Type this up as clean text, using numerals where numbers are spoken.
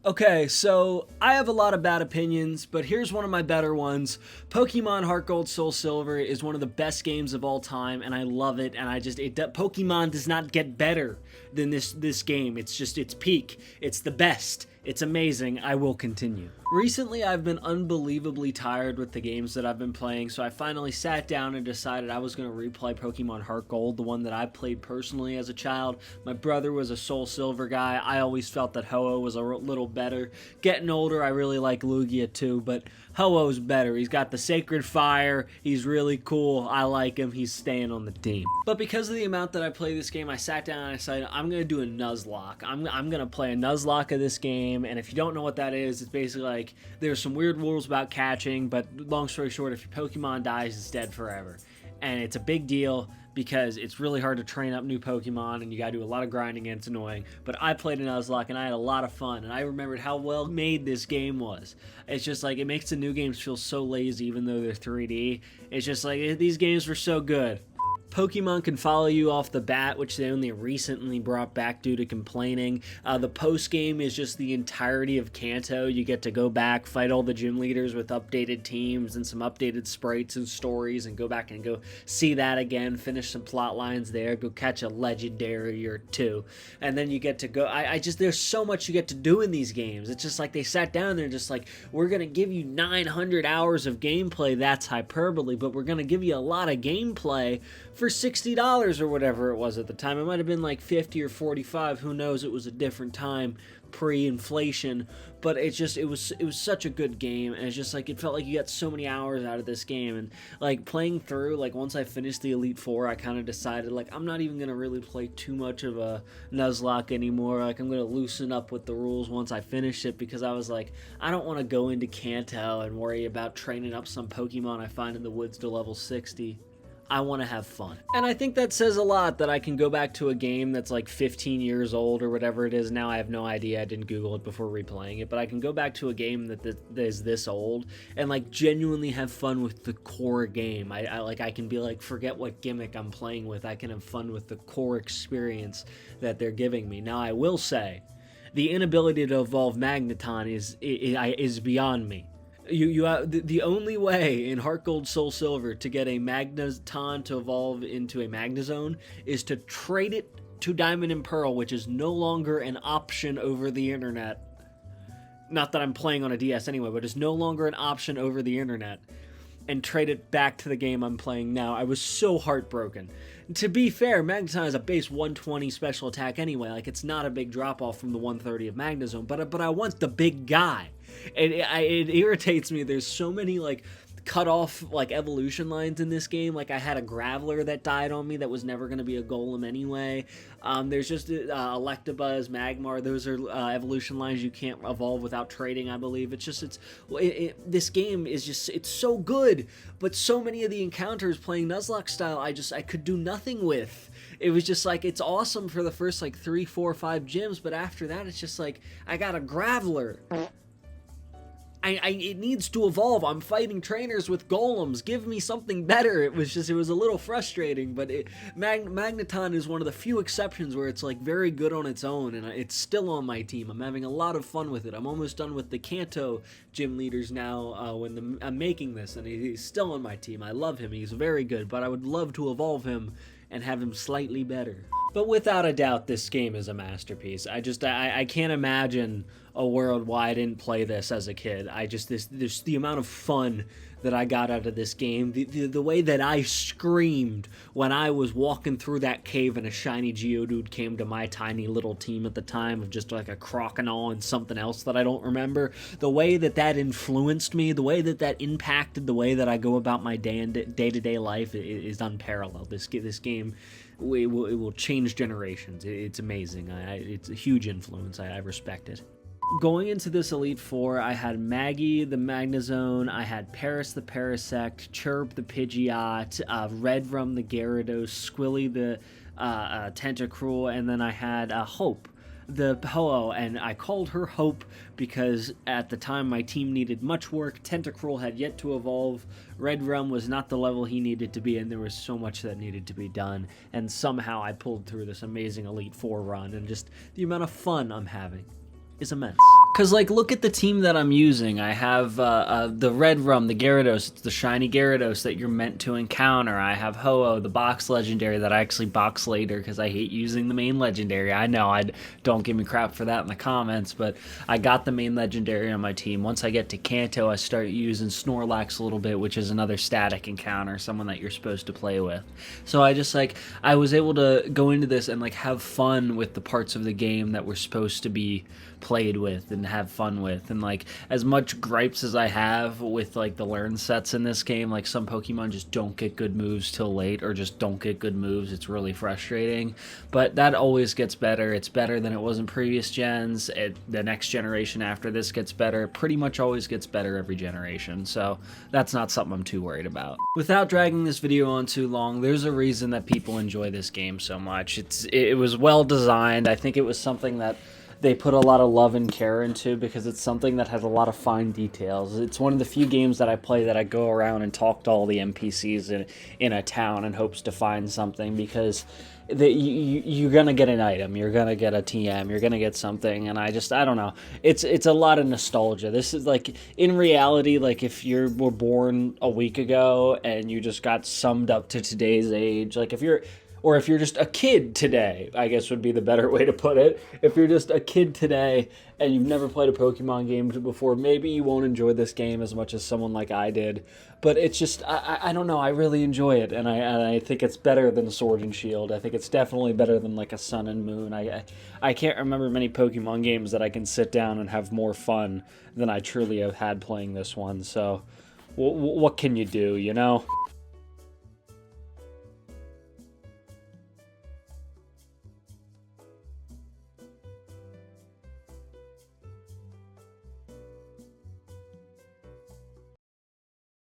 Okay, so I have a lot of bad opinions, but here's one of my better ones. Pokemon Heart Gold Soul Silver is one of the best games of all time, and I love it. And Pokemon does not get better than this game. It's peak. It's the best. It's amazing. I will continue. Recently, I've been unbelievably tired with the games that I've been playing, so I finally sat down and decided I was going to replay Pokemon Heart Gold, the one that I played personally as a child. My brother was a Soul Silver guy. I always felt that Ho-Oh was a little better. Getting older, I really like Lugia too, but Ho-Oh's better. He's got the Sacred Fire. He's really cool. I like him. He's staying on the team. But because of the amount that I play this game, I sat down and I decided I'm going to do a Nuzlocke. I'm going to play a Nuzlocke of this game, and if you don't know what that is, it's basically like there's some weird rules about catching, but long story short, if your Pokemon dies, it's dead forever. And it's a big deal because it's really hard to train up new Pokemon and you gotta do a lot of grinding and it's annoying. But I played a Nuzlocke and I had a lot of fun, and I remembered how well made this game was. It's just like, it makes the new games feel so lazy even though they're 3D. It's just like, these games were so good. Pokemon can follow you off the bat, which they only recently brought back due to complaining. The post-game is just the entirety of Kanto. You get to go back, fight all the gym leaders with updated teams and some updated sprites and stories, and go back and go see that again, finish some plot lines there, go catch a legendary or two. And then you get to go, there's so much you get to do in these games. It's just like they sat down there just like, we're going to give you 900 hours of gameplay. That's hyperbole, but we're going to give you a lot of gameplay for $60 or whatever it was at the time. It might have been like 50 or 45, who knows, it was a different time, pre-inflation, but it was such a good game, and it's just like, it felt like you got so many hours out of this game. And like playing through, like once I finished the Elite Four, I kind of decided like, I'm not even gonna really play too much of a Nuzlocke anymore. Like, I'm gonna loosen up with the rules once I finish it, because I was like, I don't want to go into Kanto and worry about training up some Pokemon I find in the woods to level 60. I want to have fun. And I think that says a lot that I can go back to a game that's like 15 years old or whatever it is now. I have no idea. I didn't Google it before replaying it, but I can go back to a game that is this old and like genuinely have fun with the core game. I can be like, forget what gimmick I'm playing with. I can have fun with the core experience that they're giving me. Now, I will say, the inability to evolve Magneton is beyond me. The only way in Heart Gold Soul Silver to get a Magneton to evolve into a Magnezone is to trade it to Diamond and Pearl, which is no longer an option over the internet. Not that I'm playing on a DS anyway, but it's no longer an option over the internet. And trade it back to the game I'm playing now. I was so heartbroken. To be fair, Magneton is a base 120 special attack anyway. Like, it's not a big drop-off from the 130 of Magnezone, but I want the big guy. It irritates me. There's so many, like, cut off like evolution lines in this game. Like, I had a Graveler that died on me that was never going to be a golem anyway. There's just Electabuzz, Magmar. Those are evolution lines you can't evolve without trading, I believe. It's just, this game is just, it's so good, but so many of the encounters playing Nuzlocke style, I could do nothing with. It was just like, it's awesome for the first like 3, 4, 5 gyms, but after that, it's just like, I got a Graveler. It needs to evolve. I'm fighting trainers with golems. Give me something better. It was a little frustrating, but Magneton is one of the few exceptions where it's like very good on its own, and it's still on my team. I'm having a lot of fun with it. I'm almost done with the Kanto gym leaders now I'm making this, and he's still on my team. I love him. He's very good, but I would love to evolve him and have him slightly better. But without a doubt, this game is a masterpiece. I can't imagine a world why I didn't play this as a kid. There's the amount of fun that I got out of this game, the way that I screamed when I was walking through that cave and a shiny Geodude came to my tiny little team at the time of just like a Croconaw and something else that I don't remember. The way that influenced me, the way that impacted the way that I go about my day-to-day life is unparalleled. This game, it will change generations. It's amazing. It's a huge influence. I respect it. Going into this Elite Four, I had Maggie the Magnezone, I had Paris the Parasect, Chirp the Pidgeot, Redrum the Gyarados, Squilly the Tentacruel, and then I had Hope the Ho-Oh, and I called her Hope because at the time my team needed much work. Tentacruel had yet to evolve, Redrum was not the level he needed to be, and there was so much that needed to be done, and somehow I pulled through this amazing Elite Four run, and just the amount of fun I'm having is immense. Cause like, look at the team that I'm using. I have the red rum, the Gyarados. It's the shiny Gyarados that you're meant to encounter. I have Ho-Oh, the box legendary that I actually box later because I hate using the main legendary. I know, don't give me crap for that in the comments, but I got the main legendary on my team. Once I get to Kanto, I start using Snorlax a little bit, which is another static encounter, someone that you're supposed to play with. So I was able to go into this and like have fun with the parts of the game that were supposed to be played with and have fun with. And like, as much gripes as I have with like the learn sets in this game, like some Pokemon just don't get good moves till late, or just don't get good moves. It's really frustrating, but that always gets better. It's better than it was in previous gens. The next generation after this gets better. It pretty much always gets better every generation, so that's not something I'm too worried about. Without dragging this video on too long, there's a reason that people enjoy this game so much. It was well designed. I think it was something that they put a lot of love and care into, because it's something that has a lot of fine details. It's one of the few games that I play that I go around and talk to all the NPCs in a town in hopes to find something, because you're gonna get an item, you're gonna get a TM, you're gonna get something, and I don't know. It's a lot of nostalgia. This is like, in reality, like if you were born a week ago and you just got summed up to today's age, like if you're just a kid today, I guess would be the better way to put it. If you're just a kid today and you've never played a Pokemon game before, maybe you won't enjoy this game as much as someone like I did. But it's just, I don't know, I really enjoy it, and I think it's better than Sword and Shield. I think it's definitely better than like a Sun and Moon. I can't remember many Pokemon games that I can sit down and have more fun than I truly have had playing this one. So what can you do, you know?